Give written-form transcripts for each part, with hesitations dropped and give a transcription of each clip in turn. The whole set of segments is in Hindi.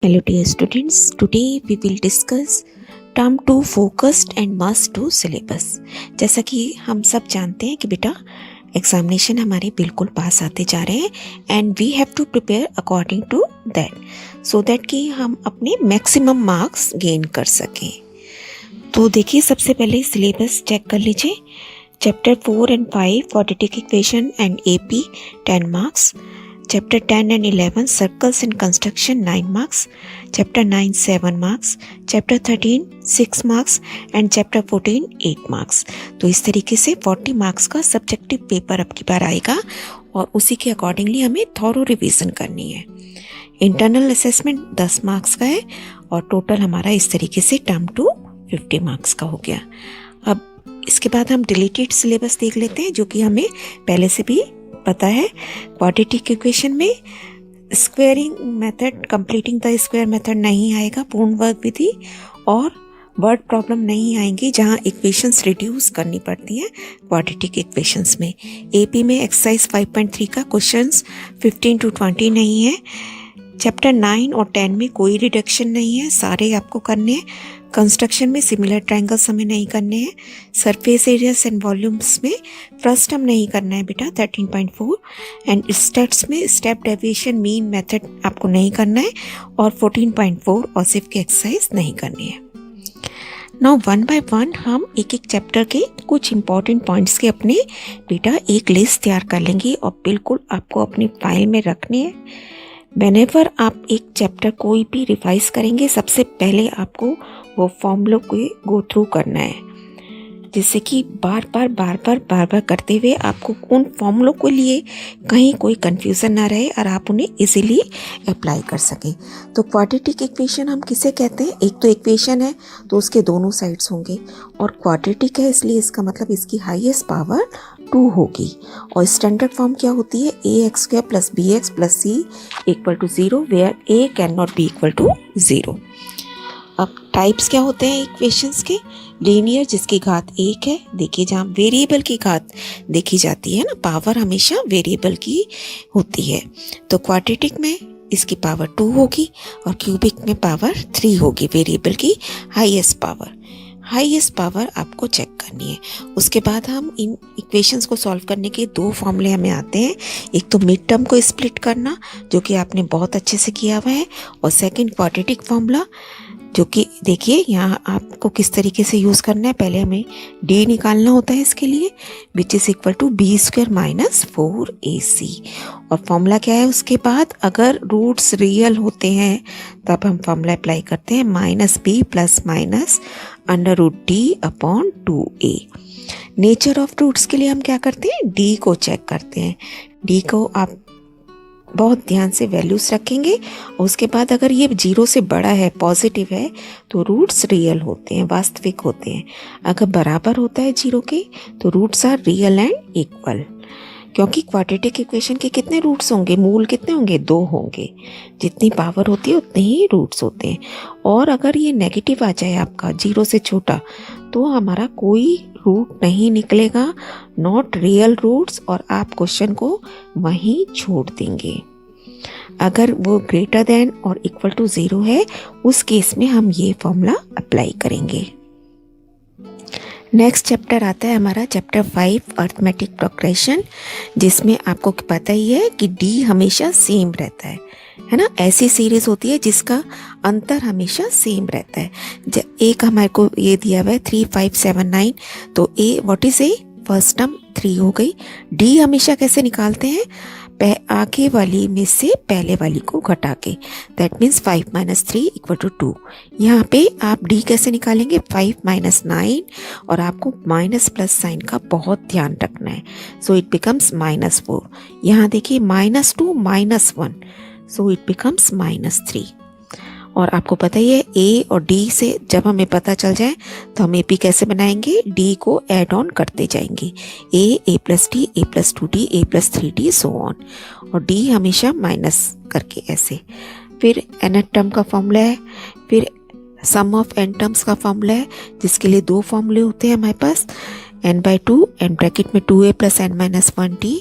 Hello dear students, today we will discuss term 2 focused and must do syllabus। जैसा कि हम सब जानते हैं कि बेटा एग्जामिनेशन हमारे बिल्कुल पास आते जा रहे हैं and we have to prepare according to that so that कि हम अपने मैक्सिमम मार्क्स गेन कर सकें। तो देखिए सबसे पहले सिलेबस चेक कर लीजिए। Chapter 4 and 5 quadratic equation and AP 10 marks. Chapter 10 and 11 Circles and Construction 9 marks, Chapter 9 7 marks, Chapter 13 6 marks and Chapter 14 8 marks। तो इस तरीके से 40 मार्क्स का सब्जेक्टिव पेपर अब की बार आएगा और उसी के अकॉर्डिंगली हमें थॉरो रिवीजन करनी है। इंटरनल असेसमेंट 10 मार्क्स का है और टोटल हमारा इस तरीके से टर्म 2 50 मार्क्स का हो गया। अब इसके बाद हम डिलीटेड सिलेबस देख लेते हैं जो कि हमें पहले से भी पता है। क्वाड्रेटिक इक्वेशन में squaring method, completing the square method नहीं आएगा, पूर्ण वर्ग विधि और वर्ड प्रॉब्लम नहीं आएंगी जहां इक्वेशंस रिड्यूस करनी पड़ती हैं क्वाड्रेटिक इक्वेशंस में। एपी में एक्सरसाइज 5.3 का क्वेश्चंस 15 to 20 नहीं है। चैप्टर 9 और 10 में कोई रिडक्शन नहीं है, सारे आपको करने हैं। कंस्ट्रक्शन में सिमिलर ट्रायंगल्स हमें नहीं करने हैं। सरफेस एरियाज एंड वॉल्यूम्स में फर्स्ट हम नहीं करना है बेटा 13.4 एंड स्टेट्स में स्टेप डेविएशन मीन मेथड आपको नहीं करना है और 14.4 और सिर्फ की एक्सरसाइज नहीं करनी है। नाउ वन बाय वन हम एक एक चैप्टर के कुछ इंपॉर्टेंट पॉइंट्स के अपने बेटा एक लिस्ट तैयार कर लेंगे और बिल्कुल आपको अपनी फाइल में रखनी है। व्हेनेवर आप एक चैप्टर कोई भी रिवाइज करेंगे सबसे पहले आपको वो फॉर्मूलों को गो थ्रू करना है, जिससे कि बार बार करते हुए आपको उन फॉर्मूलों को लिए कहीं कोई कंफ्यूजन ना रहे और आप उन्हें इजीली अप्लाई कर सकें। तो क्वाड्रेटिक इक्वेशन हम किसे कहते हैं? एक तो इक्वेशन है तो उसके दोनों साइड्स होंगे और क्वाड्रेटिक है इसलिए इसका मतलब इसकी हाईएस्ट पावर 2 होगी और स्टैंडर्ड फॉर्म क्या होती है? ax² + bx + c = 0 where a can not be equal to 0। अब टाइप्स क्या होते हैं इक्वेशंस के? लीनियर जिसकी घात 1 है, देखिए जहाँ वेरिएबल की घात देखी जाती है ना, पावर हमेशा वेरिएबल की होती है। तो क्वाड्रेटिक में इसकी पावर 2 होगी और क्यूबिक में पावर 3 होगी, वेरिएबल की हाईएस्ट पावर आपको चेक करनी है। उसके बाद हम इन इक्वेशंस को सॉल्व करने के दो फॉर्मूले हमें आते हैं। एक तो मिड टर्म को स्प्लिट करना जो कि आपने बहुत अच्छे से किया हुआ है और सेकंड क्वाड्रेटिक फॉर्मूला जो कि देखिए यहाँ आपको किस तरीके से यूज़ करना है। पहले हमें d निकालना होता है इसके लिए which is equal to b² - 4ac और फॉर्मूला क्या है उसके बाद? अगर रूट्स रियल होते हैं तब हम फॉर्मूला अप्लाई करते हैं -b ± √d/2a। Nature of roots के लिए हम क्या करते हैं? d को चेक करते हैं। d को आप बहुत ध्यान से वैल्यूज रखेंगे और उसके बाद अगर ये 0 से बड़ा है, पॉजिटिव है, तो रूट्स रियल होते हैं, वास्तविक होते हैं। अगर बराबर होता है 0 के तो roots are real and equal, क्योंकि क्वाड्रेटिक इक्वेशन के कितने रूट्स होंगे? मूल कितने होंगे? 2 होंगे। जितनी पावर होती है उतने ही रूट्स होते हैं। और अगर ये नेगेटिव आ जाए आपका 0 से छोटा तो हमारा कोई रूट नहीं निकलेगा, नॉट रियल रूट्स, और आप क्वेश्चन को वहीं छोड़ देंगे। अगर वो ग्रेटर देन और इक्वल टू 0 है उस केस में हम ये फॉर्मूला अप्लाई करेंगे। नेक्स्ट चैप्टर आता है हमारा चैप्टर 5 अर्थमेटिक प्रोग्रेशन, जिसमें आपको पता ही है कि d हमेशा सेम रहता है ना। ऐसी सीरीज होती है जिसका अंतर हमेशा सेम रहता है। एक हमारे को ये दिया हुआ है 3 5 7 9, तो a what is a? First term 3 हो गई। d हमेशा कैसे निकालते हैं? आगे वाली में से पहले वाली को घटा के, दैट मीन्स 5 - 3 = 2। यहाँ पे आप d कैसे निकालेंगे? 5 - 9 और आपको माइनस प्लस साइन का बहुत ध्यान रखना है। So it becomes -4। यहाँ देखिए -2 -1, सो इट बिकम्स -3। और आपको पता ही है a और d से जब हमें पता चल जाए तो हम AP कैसे बनाएंगे? d को ऐड ऑन करते जाएंगे, a + d a + 2d a + 3d so on, और d हमेशा माइनस करके ऐसे। फिर nth टर्म का फॉर्मूला है, फिर सम ऑफ n टर्म्स का फॉर्मूला है जिसके लिए 2 फॉर्मूले होते हैं हमारे पास। n/2 एन ब्रैकेट में 2a plus n minus 1t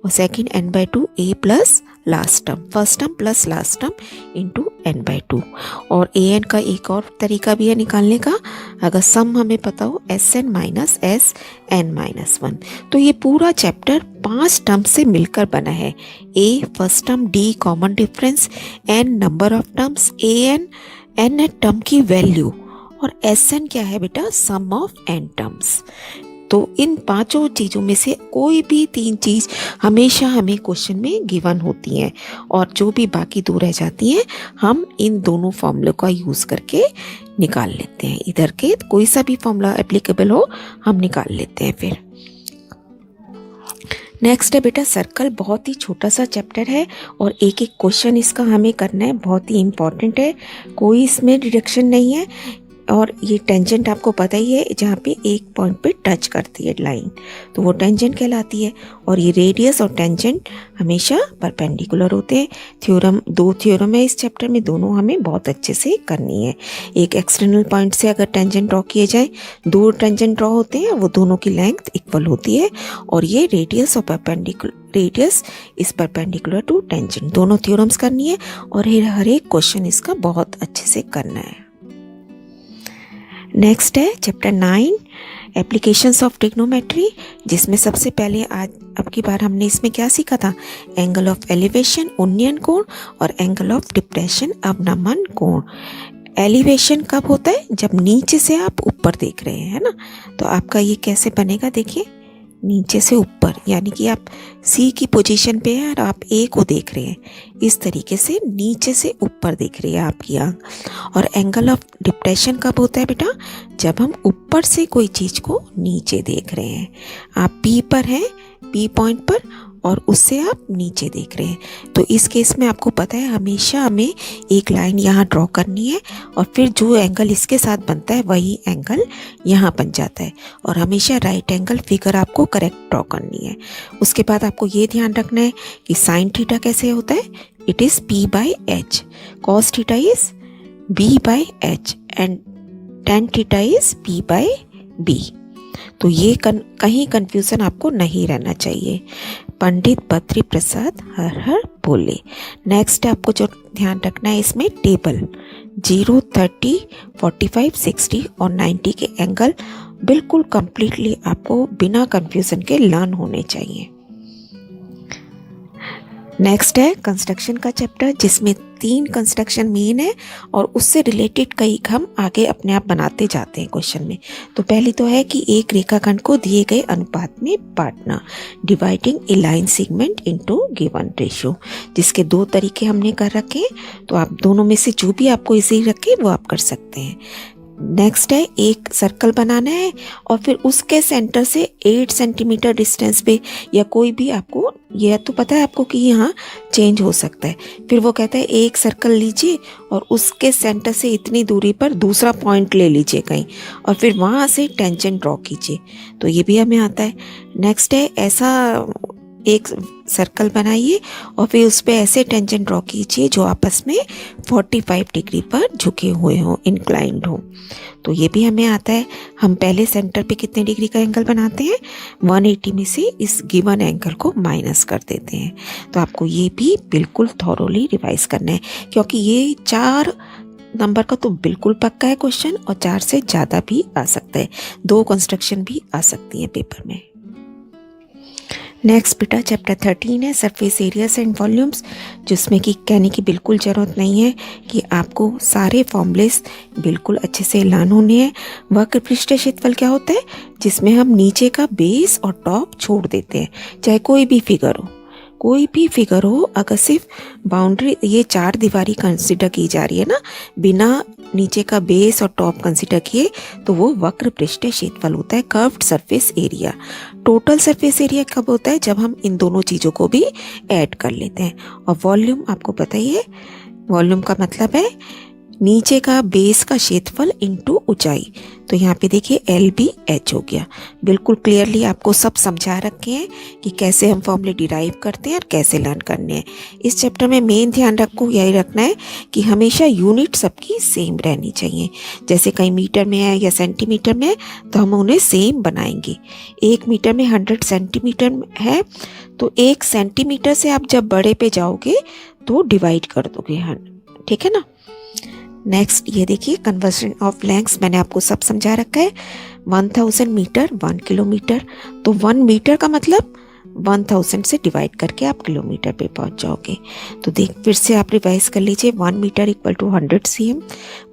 और second n/2 a plus last term, first term plus last term into n/2। और an का एक और तरीका भी है निकालने का, अगर सम हमें पता हो Sn माइनस Sn-1। तो ये पूरा चैप्टर 5 टर्म से मिलकर बना है। a first term, d common difference, n number of terms, n है टर्म की वैल्यू और Sn क्या है बेटा, सम ऑफ n टर्म्स। तो इन पांचों चीज़ों में से कोई भी 3 चीज़ हमेशा हमें क्वेश्चन में गिवन होती हैं और जो भी बाकी 2 रह जाती हैं हम इन दोनों फॉर्मूलों का यूज़ करके निकाल लेते हैं। इधर के कोई सा भी फॉर्मूला एप्लीकेबल हो हम निकाल लेते हैं। फिर नेक्स्ट है बेटा सर्कल, बहुत ही छोटा सा चैप्टर है और एक एक क्वेश्चन इसका हमें करना है, बहुत ही इम्पॉर्टेंट है, कोई इसमें डिडक्शन नहीं है। और ये टेंजेंट आपको पता ही है, जहाँ पे एक पॉइंट पे टच करती है लाइन तो वो टेंजेंट कहलाती है। और ये रेडियस और टेंजेंट हमेशा परपेंडिकुलर होते हैं। थ्योरम, 2 थ्योरम है इस चैप्टर में, दोनों हमें बहुत अच्छे से करनी है। एक एक्सटर्नल पॉइंट से अगर टेंजेंट ड्रॉ किए जाए, 2 टेंजेंट ड्रॉ होते हैं, वो दोनों की लेंथ इक्वल होती है और ये रेडियस और perpendicular, radius is perpendicular to tangent, दोनों थ्योरम्स करनी है और हर एक क्वेश्चन इसका बहुत अच्छे से करना है। नेक्स्ट है चैप्टर 9 एप्लीकेशंस ऑफ ट्रिग्नोमेट्री, जिसमें सबसे पहले आज अब की बार हमने इसमें क्या सीखा था, एंगल ऑफ एलिवेशन उन्नयन कोण और एंगल ऑफ डिप्रेशन अवनमन कोण। एलिवेशन कब होता है, जब नीचे से आप ऊपर देख रहे हैं, है ना। तो आपका ये कैसे बनेगा, देखिए नीचे से ऊपर, यानी कि आप सी की पोजीशन पे है और आप ए को देख रहे हैं, इस तरीके से नीचे से ऊपर देख रही है आपकी आँख। और एंगल ऑफ डिप्रेशन कब होता है बेटा, जब हम ऊपर से कोई चीज़ को नीचे देख रहे हैं। आप पी पर हैं, पी पॉइंट पर, और उससे आप नीचे देख रहे हैं। तो इस केस में आपको पता है हमेशा हमें एक लाइन यहाँ ड्रॉ करनी है और फिर जो एंगल इसके साथ बनता है वही एंगल यहाँ बन जाता है और हमेशा राइट एंगल फिगर आपको करेक्ट ड्रॉ करनी है। उसके बाद आपको ये ध्यान रखना है कि साइन थीटा कैसे होता है, it is p/h, cos theta is b/h and tan theta is p/b। तो ये कहीं कंफ्यूजन आपको नहीं रहना चाहिए। पंडित बद्री प्रसाद हर हर बोले। नेक्स्ट आपको जो ध्यान रखना है इसमें टेबल 0, 30, 45, 60 और 90 के एंगल बिल्कुल कंप्लीटली आपको बिना कंफ्यूजन के लर्न होने चाहिए। नेक्स्ट है कंस्ट्रक्शन का चैप्टर, जिसमें 3 कंस्ट्रक्शन मेन है और उससे रिलेटेड कई हम आगे अपने आप बनाते जाते हैं क्वेश्चन में। तो पहली तो है कि एक रेखाखंड को दिए गए अनुपात में बांटना, dividing a line segment into given ratio, जिसके 2 तरीके हमने कर रखे हैं। तो आप दोनों में से जो भी आपको इजी रखे वो आप कर सकते हैं। नेक्स्ट है एक सर्कल बनाना है और फिर उसके सेंटर से 8 सेंटीमीटर डिस्टेंस पे, या कोई भी आपको, यह तो पता है आपको कि यहाँ चेंज हो सकता है। फिर वो कहता है एक सर्कल लीजिए और उसके सेंटर से इतनी दूरी पर दूसरा पॉइंट ले लीजिए कहीं और फिर वहाँ से टेंजेंट ड्रॉ कीजिए, तो ये भी हमें आता है। नेक्स्ट है ऐसा एक सर्कल बनाइए और फिर उस पर ऐसे टेंजेंट ड्रॉ कीजिए जो आपस में 45 डिग्री पर झुके हुए हों, इंक्लाइंड हों, तो ये भी हमें आता है। हम पहले सेंटर पे कितने डिग्री का एंगल बनाते हैं, 180 में से इस गिवन एंगल को माइनस कर देते हैं। तो आपको ये भी बिल्कुल थॉरोली रिवाइज करना है, क्योंकि ये 4 नंबर का तो बिल्कुल पक्का है क्वेश्चन और 4 से ज़्यादा भी आ सकता है, 2 कंस्ट्रक्शन भी आ सकती हैं पेपर में। नेक्स्ट बेटा चैप्टर 13 है सरफेस एरियाज एंड वॉल्यूम्स, जिसमें कि कहने की बिल्कुल ज़रूरत नहीं है कि आपको सारे फॉर्मूलेस बिल्कुल अच्छे से लर्न होने हैं। वक्र पृष्ठीय क्षेत्रफल क्या होता है, जिसमें हम नीचे का बेस और टॉप छोड़ देते हैं, चाहे कोई भी फिगर हो, कोई भी फिगर हो, अगर सिर्फ बाउंड्री ये 4 दीवारी कंसिडर की जा रही है ना, बिना नीचे का बेस और टॉप कंसिडर किए, तो वो वक्र पृष्ठीय क्षेत्रफल होता है, curved surface area. Total surface area कब होता है, जब हम इन दोनों चीज़ों को भी ऐड कर लेते हैं। और वॉल्यूम आपको पता ही है, वॉल्यूम का मतलब है नीचे का बेस का क्षेत्रफल इंटू ऊंचाई। तो यहाँ पे देखिए एल बी एच हो गया। बिल्कुल क्लियरली आपको सब समझा रखे हैं कि कैसे हम फॉर्मूले डिराइव करते हैं और कैसे लर्न करने हैं। इस चैप्टर में मेन ध्यान रखो यही रखना है कि हमेशा यूनिट सबकी सेम रहनी चाहिए। जैसे कहीं मीटर में है या सेंटीमीटर में है तो हम उन्हें सेम बनाएंगे। 1 मीटर में 100 सेंटीमीटर है तो 1 सेंटीमीटर से आप जब बड़े पे जाओगे तो डिवाइड कर दोगे, ठीक है ना। नेक्स्ट ये देखिए कन्वर्जन ऑफ लेंथ्स मैंने आपको सब समझा रखा है। 1000 मीटर 1 किलोमीटर, तो 1 मीटर का मतलब 1000 से डिवाइड करके आप किलोमीटर पे पहुंच जाओगे। तो देख फिर से आप रिवाइज कर लीजिए। 1 metre equal to 100 cm,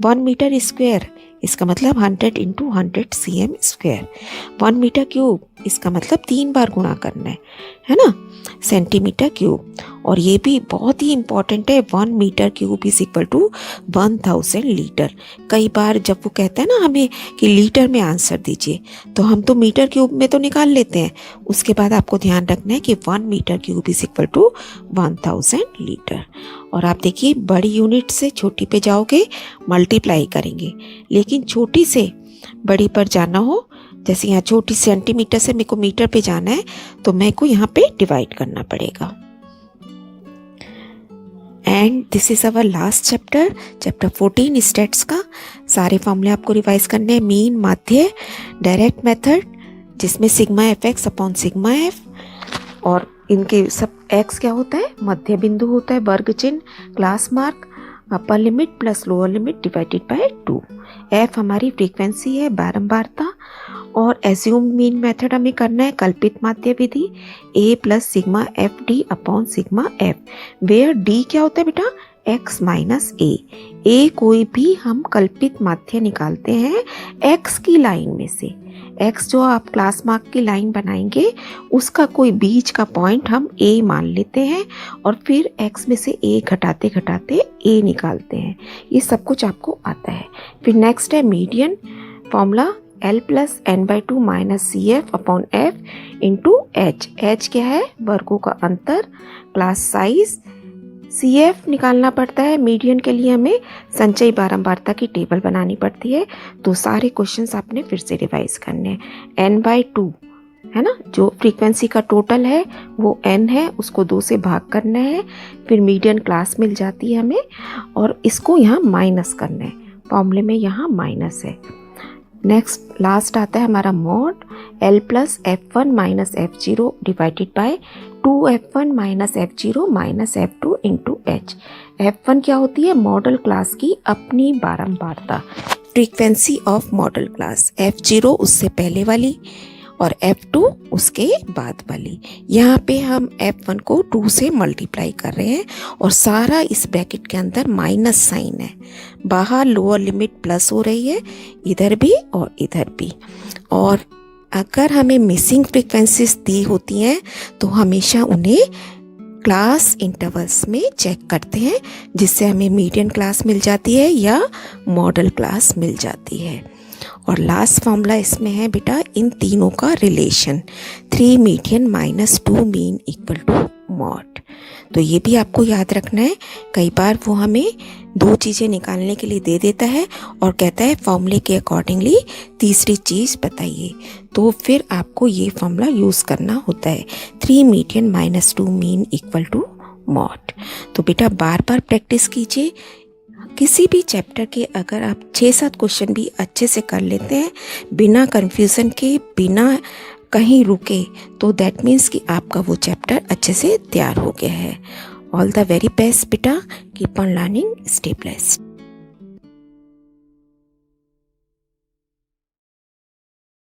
1 metre square इसका मतलब 100 into 100 cm square, 1 metre cube इसका मतलब 3 बार गुणा करना है ना, सेंटीमीटर क्यूब। और ये भी बहुत ही इंपॉर्टेंट है, 1 metre cube is equal to 1000 litre. कई बार जब वो कहता है ना हमें कि लीटर में आंसर दीजिए तो हम तो मीटर क्यूब में तो निकाल लेते हैं, उसके बाद आपको ध्यान रखना है कि 1 metre cube is equal to 1000 litre. और आप देखिए बड़ी यूनिट से छोटी पे जाओगे मल्टीप्लाई करेंगे, लेकिन छोटी से बड़ी पर जाना हो, जैसे यहाँ छोटी सेंटीमीटर से मेरे को मीटर पे जाना है तो मेरे को यहाँ पे डिवाइड करना पड़ेगा। And this is our last chapter, chapter 14 states का। सारे फॉर्मूले आपको रिवाइज करने हैं, मीन, माध्य, डायरेक्ट मेथड जिसमें sigma F x upon sigma F, और इनके सब एक्स क्या होता है, मध्य बिंदु होता है, वर्ग चिन्ह, class mark, upper limit plus lower limit divided by 2। F हमारी फ्रीक्वेंसी है, बारंबारता, और एज्यूम मीन मेथड हमें करना है, कल्पित माध्य विधि, A plus sigma F D upon sigma F, where D क्या होता है बेटा, एक्स माइनस ए कोई भी हम कल्पित माध्य निकालते हैं एक्स की लाइन में से। एक्स जो आप क्लास मार्क की लाइन बनाएंगे उसका कोई बीच का पॉइंट हम ए मान लेते हैं और फिर एक्स में से ए घटाते घटाते ए निकालते हैं। ये सब कुछ आपको आता है। फिर नेक्स्ट है median formula, L plus N by 2 minus C F upon F into H. H क्या है, वर्गों का अंतर, क्लास साइज। सी एफ निकालना पड़ता है मीडियन के लिए, हमें संचयी बारंबारता की टेबल बनानी पड़ती है। तो सारे क्वेश्चंस आपने फिर से रिवाइज करने हैं। एन बाई 2 है ना, जो फ्रीक्वेंसी का टोटल है वो n है, उसको 2 से भाग करना है, फिर मीडियन क्लास मिल जाती है हमें, और इसको यहाँ माइनस करना है, फॉर्मूले में यहाँ माइनस है। नेक्स्ट लास्ट आता है हमारा mode, L plus F1 minus F0 divided by 2F1 minus F0 minus F2 into H. F1 क्या होती है, मॉडल क्लास की अपनी बारंबारता, frequency of modal class, F0 उससे पहले वाली और F2 उसके बाद वाली। यहाँ पे हम F1 को 2 से मल्टीप्लाई कर रहे हैं और सारा इस ब्रैकेट के अंदर माइनस साइन है, बाहर लोअर लिमिट प्लस हो रही है, इधर भी और इधर भी। और अगर हमें मिसिंग फ्रीक्वेंसीज दी होती हैं तो हमेशा उन्हें क्लास इंटरवल्स में चेक करते हैं, जिससे हमें मीडियन क्लास मिल जाती है या मॉडल क्लास मिल जाती है। और लास्ट फॉर्मूला इसमें है बेटा इन तीनों का relation, 3 median minus 2 mean equal to mode. तो ये भी आपको याद रखना है, कई बार वो हमें 2 चीज़ें निकालने के लिए दे देता है और कहता है फॉर्मूले के अकॉर्डिंगली तीसरी चीज़ बताइए, तो फिर आपको ये फॉर्मूला यूज़ करना होता है, 3 median minus 2 mean equal to mode. तो बेटा बार बार प्रैक्टिस कीजिए। किसी भी चैप्टर के अगर आप 6-7 क्वेश्चन भी अच्छे से कर लेते हैं बिना कन्फ्यूज़न के, बिना कहीं रुके, तो दैट मीन्स कि आपका वो चैप्टर अच्छे से तैयार हो गया है। ऑल द वेरी बेस्ट बेटा, keep on learning, stay blessed.